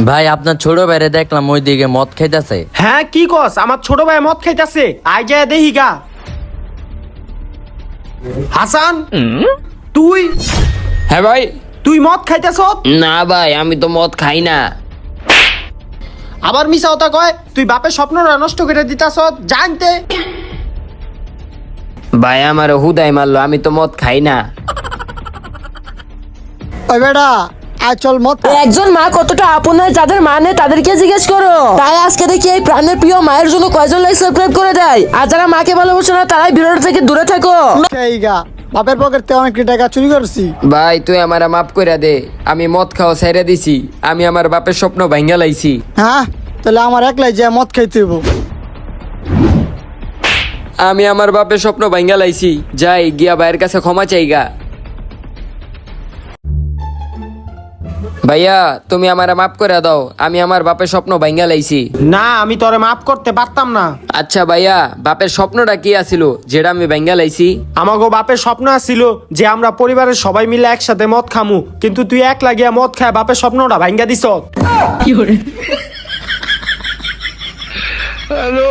ভাই আপনার ছোট ভাইরে দেখলাম ওইদিকে মদ খাইতেছে। হ্যাঁ কি কস? আমার ছোট ভাই মদ খাইতাছে, আই যায় দেখি গা। হাসান তুই হ্যাঁ ভাই। তুই মদ খাইতাছ? না ভাই, আমি তো মদ খাই না। আবার মিছা কথা কয়, তুই বাপের স্বপ্নটা নষ্ট করে দিতাছ জানতে। ভাই আমার হুদাই মারলো, আমি তো মদ খাই না। ওই বেটা আয় চল মত একজন মা কতটা আপন হয় যাদের মা নেই তাদেরকে জিজ্ঞেস করো। তাই আজকে দেখি এই প্রাণের প্রিয় মায়ের জন্য কয়জন লাইক সাবস্ক্রাইব করে দেয়, আর যারা মাকে ভালোবাসে না তারাই ভিডিওটা থেকে দূরে থাকো। গা বাপের পকেট থেকে অনেক টাকা চুরি করছি। ভাই তুই আমার মাফ করে দে, আমি মদ খাওয়া ছেড়ে দিছি, আমি আমার বাপের স্বপ্ন ভাঙ্গা লাইছি। হ্যাঁ তাহলে আমার একলাই যে মদ খাইতে হইব। আমি আমার বাপের স্বপ্ন ভাঙ্গা লাইছি, যাই গিয়া ভাইয়ের কাছে ক্ষমা চাইগা। ভাইয়া তুমি আমারে মাফ করে দাও, আমি আমার বাপের স্বপ্ন ভাঙ্গা লাইছি। না আমি তোরে মাফ করতে পারতাম না। আচ্ছা ভাইয়া, বাপের স্বপ্নটা কি আছিল যেটা আমি ভাঙ্গা লাইছি? আমাগো বাপের স্বপ্ন ছিল যে আমরা পরিবারের সবাই মিলে একসাথে মদ খামু, কিন্তু তুই এক লাগিয়া মদ খায় বাপের স্বপ্নটা ভাঙ্গা দিছ। হ্যালো